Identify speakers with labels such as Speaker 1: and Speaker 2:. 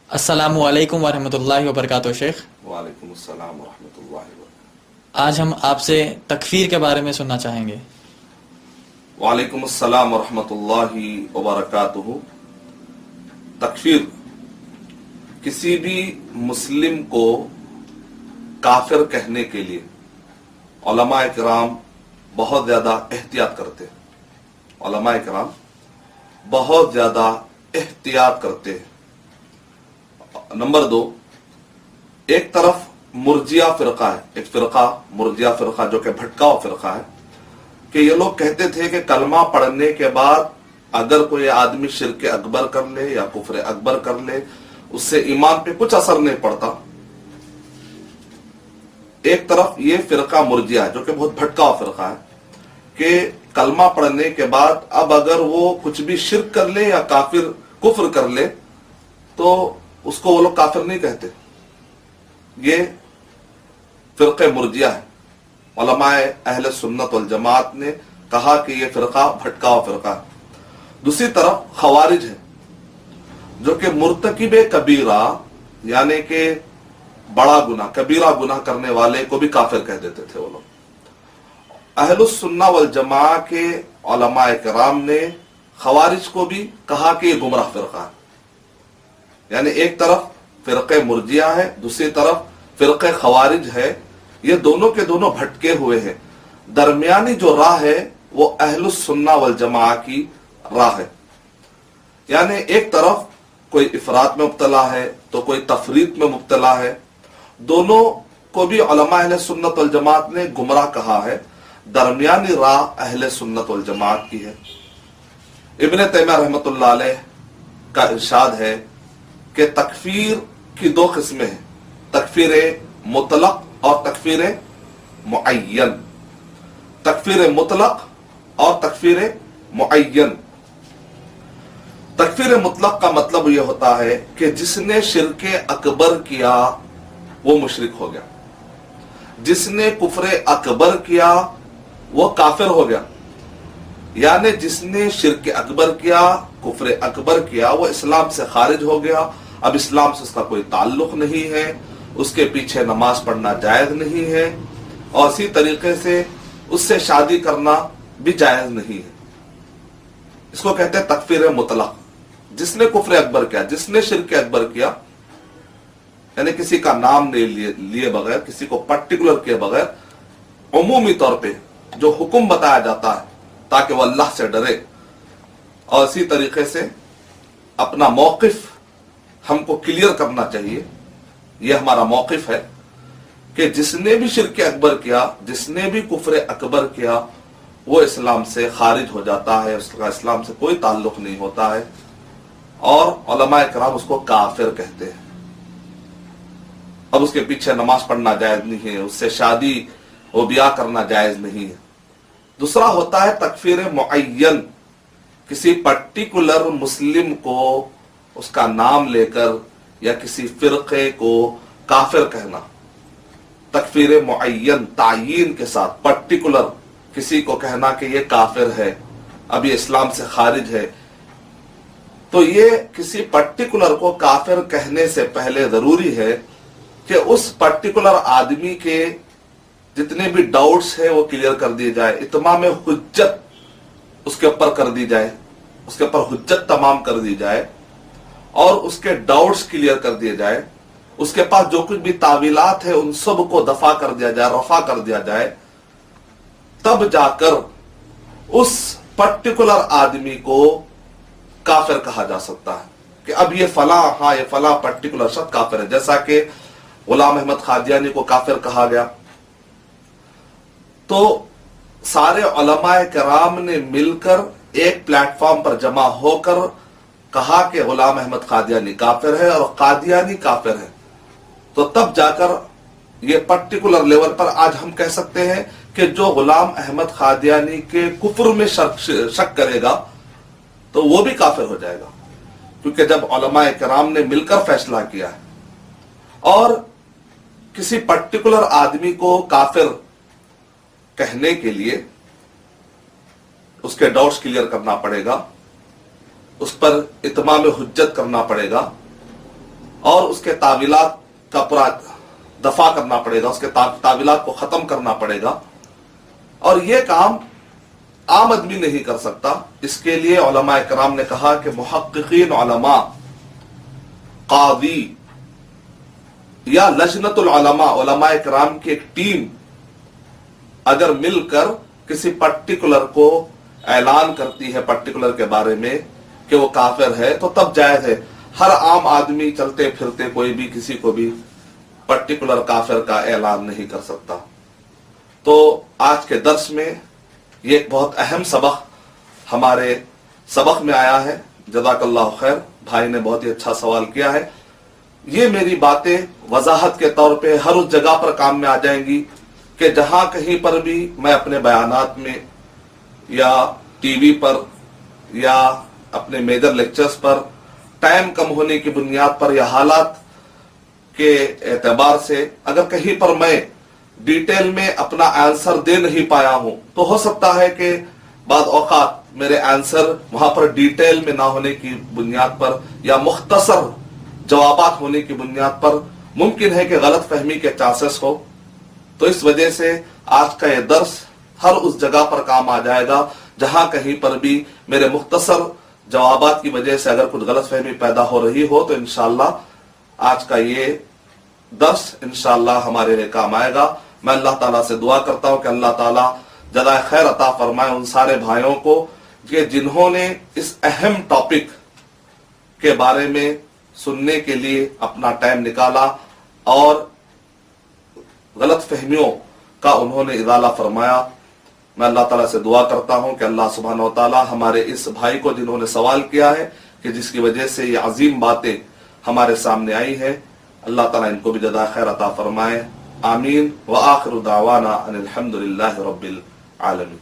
Speaker 1: السلام علیکم ورحمۃ اللہ وبرکاتہ شیخ۔
Speaker 2: وعلیکم السلام ورحمۃ اللہ وبرکاتہ۔
Speaker 1: آج ہم آپ سے تکفیر کے بارے میں سننا چاہیں گے۔
Speaker 2: وعلیکم السلام ورحمۃ اللہ وبرکاتہ۔ تکفیر کسی بھی مسلم کو کافر کہنے کے لیے علماء کرام بہت زیادہ احتیاط کرتے ہیں۔ علماء کرام بہت زیادہ احتیاط کرتے ہیں۔ نمبر 2، ایک طرف مرجیہ فرقہ ہے، ایک فرقہ مرجیہ فرقہ جو کہ بھٹکاؤ فرقہ ہے، کہ یہ لوگ کہتے تھے کہ کلمہ پڑھنے کے بعد اگر کوئی آدمی شرک اکبر کر لے یا کفر اکبر کر لے اس سے ایمان پہ کچھ اثر نہیں پڑتا۔ ایک طرف یہ فرقہ مرجیہ ہے جو کہ بہت بھٹکاؤ فرقہ ہے کہ کلمہ پڑھنے کے بعد اب اگر وہ کچھ بھی شرک کر لے یا کفر کر لے تو اس کو وہ لوگ کافر نہیں کہتے۔ یہ فرقہ مرجیہ ہے۔ علماء اہل سنت والجماعت نے کہا کہ یہ فرقہ بھٹکاؤ فرقہ ہے۔ دوسری طرف خوارج ہے جو کہ مرتکب کبیرہ یعنی کہ بڑا گناہ کبیرہ گناہ کرنے والے کو بھی کافر کہہ دیتے تھے وہ لوگ۔ اہل السنہ والجماعہ کے علماء کرام نے خوارج کو بھی کہا کہ یہ گمراہ فرقہ ہے۔ یعنی ایک طرف فرقہ مرجیہ ہے، دوسری طرف فرقہ خوارج ہے، یہ دونوں کے دونوں بھٹکے ہوئے ہیں۔ درمیانی جو راہ ہے وہ اہل السنہ والجماعہ کی راہ ہے۔ یعنی ایک طرف کوئی افراط میں مبتلا ہے تو کوئی تفریط میں مبتلا ہے، دونوں کو بھی علماء اہل سنت والجماعت نے گمراہ کہا ہے۔ درمیانی راہ اہل سنت والجماعت کی ہے۔ ابن تیمیہ رحمۃ اللہ علیہ کا ارشاد ہے کہ تکفیر کی دو قسمیں ہیں، تکفیر مطلق اور تکفیر معین۔ تکفیر مطلق اور تکفیر معین۔ تکفیر مطلق کا مطلب یہ ہوتا ہے کہ جس نے شرک اکبر کیا وہ مشرک ہو گیا، جس نے کفر اکبر کیا وہ کافر ہو گیا۔ یعنی جس نے شرک اکبر کیا، کفر اکبر کیا، وہ اسلام سے خارج ہو گیا، اب اسلام سے اس کا کوئی تعلق نہیں ہے، اس کے پیچھے نماز پڑھنا جائز نہیں ہے، اور اسی طریقے سے اس سے شادی کرنا بھی جائز نہیں ہے۔ اس کو کہتے ہیں تکفیر مطلق۔ جس نے کفر اکبر کیا، جس نے شرک اکبر کیا، یعنی کسی کا نام لیے بغیر، کسی کو پرٹیکولر کیے بغیر، عمومی طور پہ جو حکم بتایا جاتا ہے تاکہ وہ اللہ سے ڈرے، اور اسی طریقے سے اپنا موقف ہم کو کلیئر کرنا چاہیے۔ یہ ہمارا موقف ہے کہ جس نے بھی شرک اکبر کیا، جس نے بھی کفر اکبر کیا، وہ اسلام سے خارج ہو جاتا ہے، اس کا اسلام سے کوئی تعلق نہیں ہوتا ہے، اور علماء کرام اس کو کافر کہتے ہیں۔ اب اس کے پیچھے نماز پڑھنا جائز نہیں ہے، اس سے شادی و بیاہ کرنا جائز نہیں ہے۔ دوسرا ہوتا ہے تکفیر معین، کسی پرٹیکولر مسلم کو اس کا نام لے کر یا کسی فرقے کو کافر کہنا۔ تکفیر معین، تعیین کے ساتھ، پرٹیکولر کسی کو کہنا کہ یہ کافر ہے، اب یہ اسلام سے خارج ہے۔ تو یہ کسی پرٹیکولر کو کافر کہنے سے پہلے ضروری ہے کہ اس پرٹیکولر آدمی کے جتنے بھی ڈاؤٹس ہیں وہ کلیئر کر دیے جائے، اتمام حجت اس کے اوپر کر دی جائے، اس کے اوپر حجت تمام کر دی جائے، اور اس کے ڈاؤٹس کلیئر کر دیے جائے، اس کے پاس جو کچھ بھی تعویلات ہے ان سب کو دفع کر دیا جائے، رفع کر دیا جائے، تب جا کر اس پرٹیکولر آدمی کو کافر کہا جا سکتا ہے کہ اب یہ فلاں، ہاں یہ فلاں پرٹیکولر شخص کافر ہے۔ جیسا کہ غلام احمد قادیانی کو کافر کہا گیا، تو سارے علماء کرام نے مل کر ایک پلیٹ فارم پر جمع ہو کر کہا کہ غلام احمد قادیانی کافر ہے اور قادیانی کافر ہے۔ تو تب جا کر یہ پرٹیکولر لیول پر آج ہم کہہ سکتے ہیں کہ جو غلام احمد قادیانی کے کفر میں شک کرے گا تو وہ بھی کافر ہو جائے گا، کیونکہ جب علماء کرام نے مل کر فیصلہ کیا ہے۔ اور کسی پرٹیکولر آدمی کو کافر کہنے کے لیے اس کے ڈاؤٹس کلیئر کرنا پڑے گا، اس پر اتمام حجت کرنا پڑے گا، اور اس کے تعویلات کا پورا دفاع کرنا پڑے گا، اس کے تعویلات کو ختم کرنا پڑے گا، اور یہ کام عام آدمی نہیں کر سکتا۔ اس کے لیے علماء کرام نے کہا کہ محققین علماء، قاضی یا لجنۃ العلماء، علماء کرام کی ایک ٹیم اگر مل کر کسی پرٹیکولر کو اعلان کرتی ہے پرٹیکولر کے بارے میں کہ وہ کافر ہے تو تب جائز ہے۔ ہر عام آدمی چلتے پھرتے کوئی بھی کسی کو بھی پرٹیکولر کافر کا اعلان نہیں کر سکتا۔ تو آج کے درس میں یہ ایک بہت اہم سبق ہمارے سبق میں آیا ہے۔ جزاک اللہ خیر، بھائی نے بہت ہی اچھا سوال کیا ہے۔ یہ میری باتیں وضاحت کے طور پہ ہر اس جگہ پر کام میں آ جائیں گی کہ جہاں کہیں پر بھی میں اپنے بیانات میں یا ٹی وی پر یا اپنے میجر لیکچرز پر ٹائم کم ہونے کی بنیاد پر یا حالات کے اعتبار سے اگر کہیں پر میں ڈیٹیل میں اپنا آنسر دے نہیں پایا ہوں تو ہو سکتا ہے کہ بعض اوقات میرے آنسر وہاں پر ڈیٹیل میں نہ ہونے کی بنیاد پر یا مختصر جوابات ہونے کی بنیاد پر ممکن ہے کہ غلط فہمی کے چانسز ہو۔ تو اس وجہ سے آج کا یہ درس ہر اس جگہ پر کام آ جائے گا جہاں کہیں پر بھی میرے مختصر جوابات کی وجہ سے اگر کچھ غلط فہمی پیدا ہو رہی ہو تو انشاءاللہ آج کا یہ درس انشاءاللہ ہمارے لیے کام آئے گا۔ میں اللہ تعالیٰ سے دعا کرتا ہوں کہ اللہ تعالیٰ جزائے خیر عطا فرمائے ان سارے بھائیوں کو کہ جنہوں نے اس اہم ٹاپک کے بارے میں سننے کے لیے اپنا ٹائم نکالا اور غلط فہمیوں کا انہوں نے ازالہ فرمایا۔ میں اللہ تعالیٰ سے دعا کرتا ہوں کہ اللہ سبحانہ و تعالیٰ ہمارے اس بھائی کو جنہوں نے سوال کیا ہے کہ جس کی وجہ سے یہ عظیم باتیں ہمارے سامنے آئی ہیں، اللہ تعالیٰ ان کو بھی جزائے خیر عطا فرمائے۔ آمین۔ وآخر دعوانا ان الحمد للہ رب العالمین۔